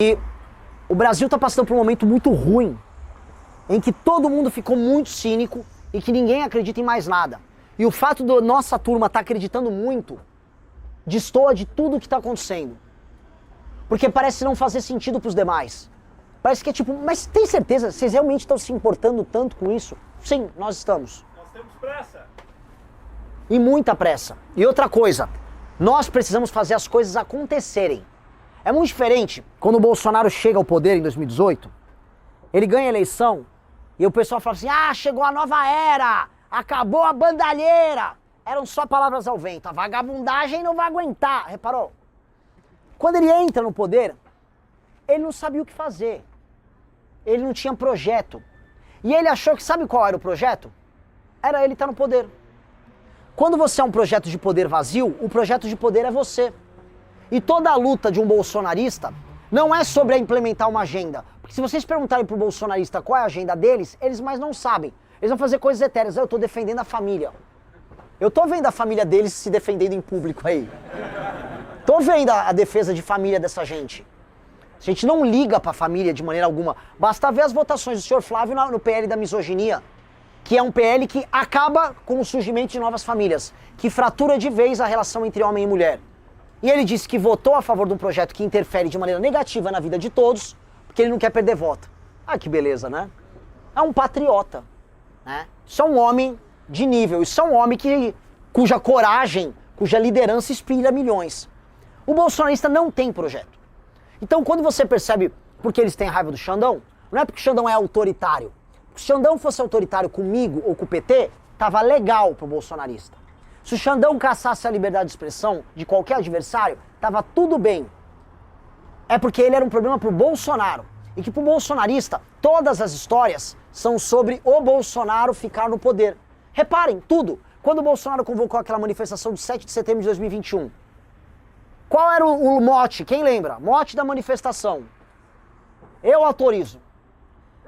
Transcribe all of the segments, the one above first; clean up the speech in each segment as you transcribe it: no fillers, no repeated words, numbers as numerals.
E o Brasil está passando por um momento muito ruim, em que todo mundo ficou muito cínico e que ninguém acredita em mais nada. E o fato da nossa turma estar acreditando muito destoa de tudo o que está acontecendo. Porque parece não fazer sentido para os demais. Parece que é tipo, mas tem certeza? Vocês realmente estão se importando tanto com isso? Sim, nós estamos. Nós temos pressa. E muita pressa. E outra coisa, nós precisamos fazer as coisas acontecerem. É muito diferente quando o Bolsonaro chega ao poder em 2018, ele ganha a eleição e o pessoal fala assim, ah, chegou a nova era, acabou a bandalheira. Eram só palavras ao vento, a vagabundagem não vai aguentar, reparou? Quando ele entra no poder, ele não sabia o que fazer, ele não tinha projeto. E ele achou que, sabe qual era o projeto? Era ele estar no poder. Quando você é um projeto de poder vazio, o projeto de poder é você. E toda a luta de um bolsonarista não é sobre implementar uma agenda. Porque se vocês perguntarem pro bolsonarista qual é a agenda deles, eles mais não sabem. Eles vão fazer coisas etéreas. Eu tô defendendo a família. Eu tô vendo a família deles se defendendo em público aí. Tô vendo a defesa de família dessa gente. A gente não liga pra família de maneira alguma. Basta ver as votações do senhor Flávio no PL da misoginia, que é um PL que acaba com o surgimento de novas famílias, que fratura de vez a relação entre homem e mulher. E ele disse que votou a favor de um projeto que interfere de maneira negativa na vida de todos, porque ele não quer perder voto. Ah, que beleza, né? É um patriota, né? Isso é um homem de nível, isso é um homem cuja coragem, cuja liderança inspira milhões. O bolsonarista não tem projeto. Então quando você percebe porque eles têm raiva do Xandão, não é porque o Xandão é autoritário. Se o Xandão fosse autoritário comigo ou com o PT, tava legal pro bolsonarista. Se o Xandão caçasse a liberdade de expressão de qualquer adversário, tava tudo bem. É porque ele era um problema pro Bolsonaro. E que pro bolsonarista, todas as histórias são sobre o Bolsonaro ficar no poder. Reparem, tudo. Quando o Bolsonaro convocou aquela manifestação de 7 de setembro de 2021, qual era o mote? Quem lembra? Mote da manifestação. Eu autorizo.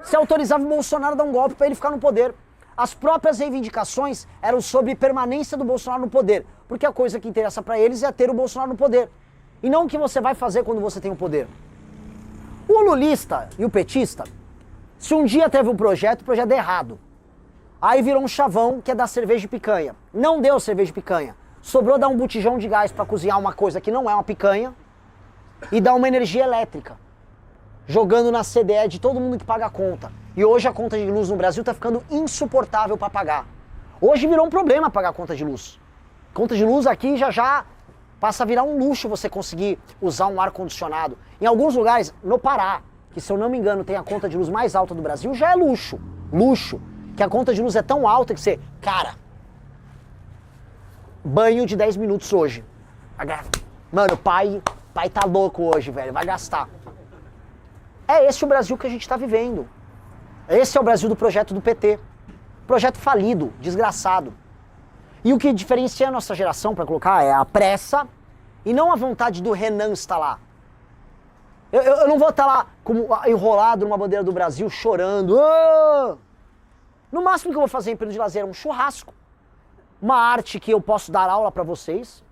Se autorizava o Bolsonaro a dar um golpe para ele ficar no poder. As próprias reivindicações eram sobre permanência do Bolsonaro no poder, porque a coisa que interessa para eles é ter o Bolsonaro no poder, e não o que você vai fazer quando você tem o poder. O lulista e o petista, se um dia teve um projeto, o projeto deu errado. Aí virou um chavão que é dar cerveja de picanha. Não deu cerveja de picanha. Sobrou dar um botijão de gás para cozinhar uma coisa que não é uma picanha e dar uma energia elétrica, jogando na CDE de todo mundo que paga a conta. E hoje a conta de luz no Brasil tá ficando insuportável para pagar. Hoje virou um problema pagar a conta de luz. Conta de luz aqui já passa a virar um luxo você conseguir usar um ar-condicionado. Em alguns lugares, no Pará, que se eu não me engano tem a conta de luz mais alta do Brasil, já é luxo. Luxo. Que a conta de luz é tão alta que você... Cara, banho de 10 minutos hoje. Mano, pai tá louco hoje, velho. Vai gastar. É esse o Brasil que a gente tá vivendo. Esse é o Brasil do projeto do PT. Projeto falido, desgraçado. E o que diferencia a nossa geração, para colocar, é a pressa e não a vontade do Renan estar lá. Eu não vou estar lá como enrolado numa bandeira do Brasil, chorando. Oh! No máximo que eu vou fazer em período de lazer é um churrasco. Uma arte que eu posso dar aula para vocês.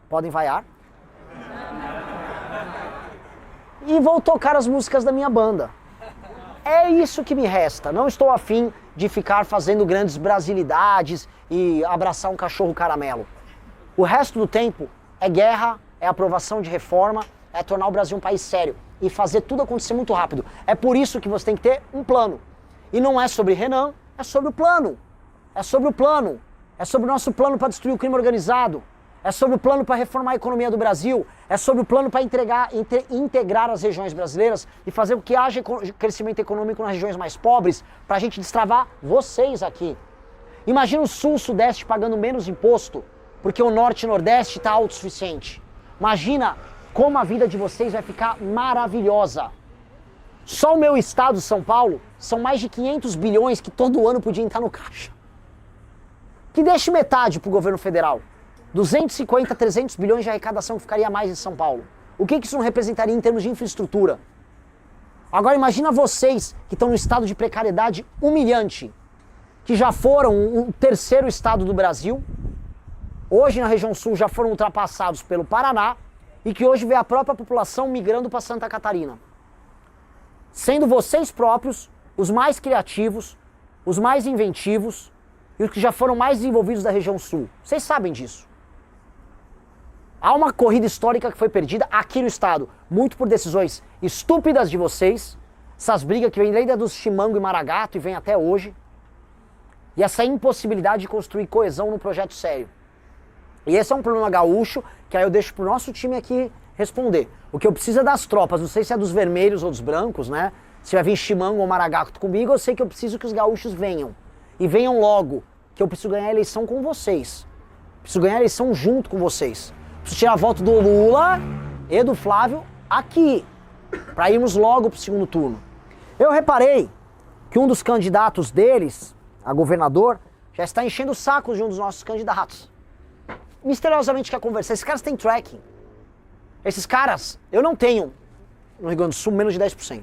Podem vaiar. E vou tocar as músicas da minha banda. É isso que me resta. Não estou afim de ficar fazendo grandes brasilidades e abraçar um cachorro caramelo. O resto do tempo é guerra, é aprovação de reforma, é tornar o Brasil um país sério e fazer tudo acontecer muito rápido. É por isso que você tem que ter um plano. E não é sobre Renan, é sobre o plano. É sobre o plano. É sobre o nosso plano para destruir o crime organizado. É sobre o plano para reformar a economia do Brasil. É sobre o plano para integrar as regiões brasileiras e fazer com que haja crescimento econômico nas regiões mais pobres, para a gente destravar vocês aqui. Imagina o Sul, Sudeste pagando menos imposto, porque o Norte e Nordeste está autossuficiente. Imagina como a vida de vocês vai ficar maravilhosa. Só o meu estado, São Paulo, são mais de 500 bilhões que todo ano podiam entrar no caixa. Que deixe metade para o governo federal. 250, 300 bilhões de arrecadação que ficaria a mais em São Paulo. O que isso não representaria em termos de infraestrutura? Agora imagina vocês que estão no estado de precariedade humilhante, que já foram o terceiro estado do Brasil, hoje na região sul já foram ultrapassados pelo Paraná e que hoje vê a própria população migrando para Santa Catarina. sendo vocês próprios os mais criativos, os mais inventivos e os que já foram mais desenvolvidos da região sul. Vocês sabem disso. Há uma corrida histórica que foi perdida aqui no estado, muito por decisões estúpidas de vocês, essas brigas que vêm desde dos Chimango e Maragato e vêm até hoje, e essa impossibilidade de construir coesão num projeto sério. E esse é um problema gaúcho, que aí eu deixo pro nosso time aqui responder. O que eu preciso é das tropas, não sei se é dos vermelhos ou dos brancos, né? Se vai vir Chimango ou Maragato comigo, eu sei que eu preciso que os gaúchos venham. E venham logo, que eu preciso ganhar a eleição com vocês. Preciso ganhar a eleição junto com vocês. Preciso tirar voto do Lula e do Flávio aqui, para irmos logo pro segundo turno. Eu reparei que um dos candidatos deles, a governador, já está enchendo o saco de um dos nossos candidatos. Misteriosamente quer conversar. Esses caras têm tracking. Esses caras, eu não tenho, no Rio Grande do Sul, menos de 10%.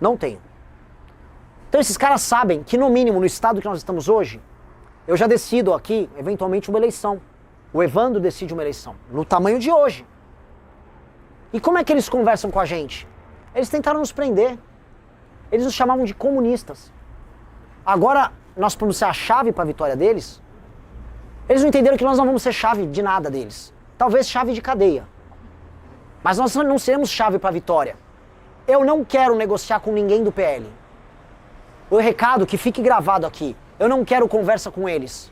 Não tenho. Então esses caras sabem que, no mínimo, no estado que nós estamos hoje, eu já decido aqui, eventualmente, uma eleição. O Evandro decide uma eleição, no tamanho de hoje. E como é que eles conversam com a gente? Eles tentaram nos prender. Eles nos chamavam de comunistas. Agora, nós vamos ser a chave para a vitória deles? Eles não entenderam que nós não vamos ser chave de nada deles. Talvez chave de cadeia. Mas nós não seremos chave para a vitória. Eu não quero negociar com ninguém do PL. O recado que fique gravado aqui. Eu não quero conversa com eles.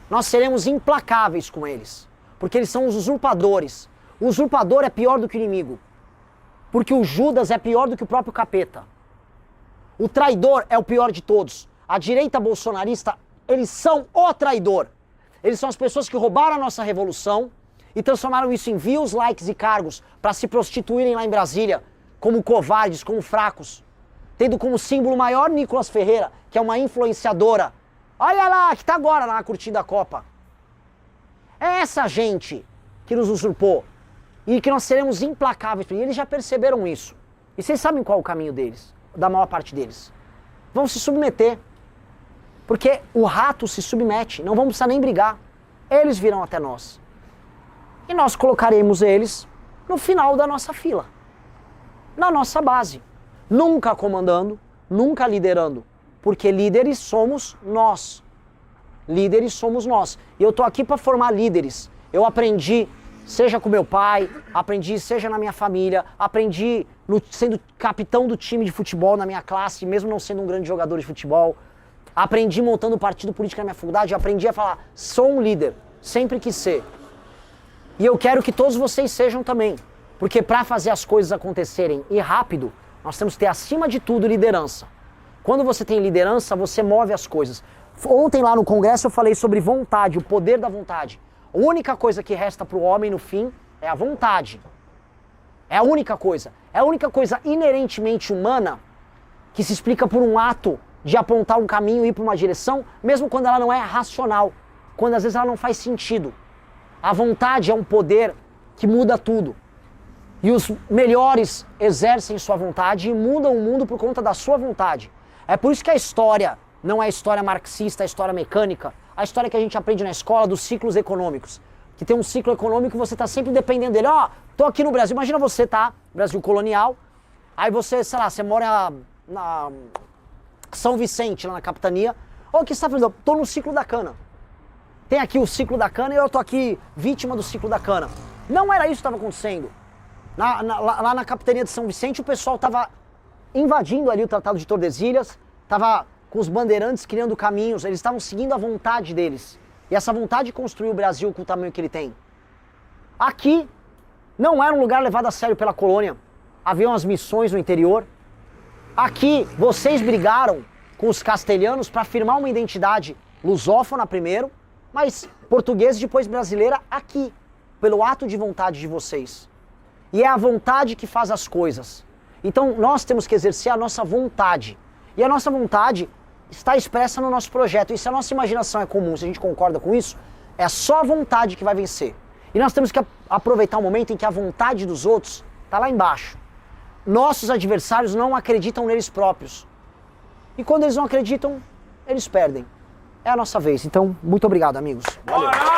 Nós seremos implacáveis com eles. Porque eles são os usurpadores. O usurpador é pior do que o inimigo. Porque o Judas é pior do que o próprio capeta. O traidor é o pior de todos. A direita bolsonarista, eles são o traidor. Eles são as pessoas que roubaram a nossa revolução e transformaram isso em views, likes e cargos para se prostituírem lá em Brasília como covardes, como fracos. Tendo como símbolo maior Nicolas Ferreira, que é uma influenciadora. Olha lá, que tá agora lá curtindo a Copa. É essa gente que nos usurpou e que nós seremos implacáveis. E eles já perceberam isso. E vocês sabem qual é o caminho deles, da maior parte deles. Vão se submeter. Porque o rato se submete, não vamos precisar nem brigar. Eles virão até nós. E nós colocaremos eles no final da nossa fila. Na nossa base. Nunca comandando, nunca liderando. Porque líderes somos nós. Líderes somos nós. E eu tô aqui para formar líderes. Eu aprendi, seja com meu pai, aprendi, seja na minha família, aprendi sendo capitão do time de futebol na minha classe, mesmo não sendo um grande jogador de futebol. Aprendi montando partido político na minha faculdade, aprendi a falar, sou um líder, sempre quis ser. E eu quero que todos vocês sejam também. Porque para fazer as coisas acontecerem e rápido, nós temos que ter acima de tudo liderança. Quando você tem liderança, você move as coisas. Ontem lá no congresso eu falei sobre vontade, o poder da vontade. A única coisa que resta para o homem no fim é a vontade. É a única coisa. É a única coisa inerentemente humana que se explica por um ato de apontar um caminho e ir para uma direção, mesmo quando ela não é racional, quando às vezes ela não faz sentido. A vontade é um poder que muda tudo. E os melhores exercem sua vontade e mudam o mundo por conta da sua vontade. É por isso que a história não é a história marxista, a história mecânica, a história que a gente aprende na escola dos ciclos econômicos. Que tem um ciclo econômico e você está sempre dependendo dele. Ó, tô aqui no Brasil, imagina você tá, Brasil colonial, aí você, sei lá, você mora na São Vicente, lá na capitania. Ô, o que você está fazendo? Tô no ciclo da cana. Tem aqui o ciclo da cana e eu tô aqui vítima do ciclo da cana. Não era isso que estava acontecendo. Lá na capitania de São Vicente, o pessoal estava invadindo ali o Tratado de Tordesilhas, estava com os bandeirantes criando caminhos, eles estavam seguindo a vontade deles. E essa vontade construiu o Brasil com o tamanho que ele tem. Aqui, não era um lugar levado a sério pela colônia. Haviam as missões no interior. Aqui, vocês brigaram com os castelhanos para firmar uma identidade lusófona primeiro, mas portuguesa e depois brasileira aqui, pelo ato de vontade de vocês. E é a vontade que faz as coisas. Então nós temos que exercer a nossa vontade. E a nossa vontade está expressa no nosso projeto. E se a nossa imaginação é comum, se a gente concorda com isso, é só a vontade que vai vencer. E nós temos que aproveitar o momento em que a vontade dos outros está lá embaixo. Nossos adversários não acreditam neles próprios. E quando eles não acreditam, eles perdem. É a nossa vez. Então, muito obrigado, amigos. Valeu.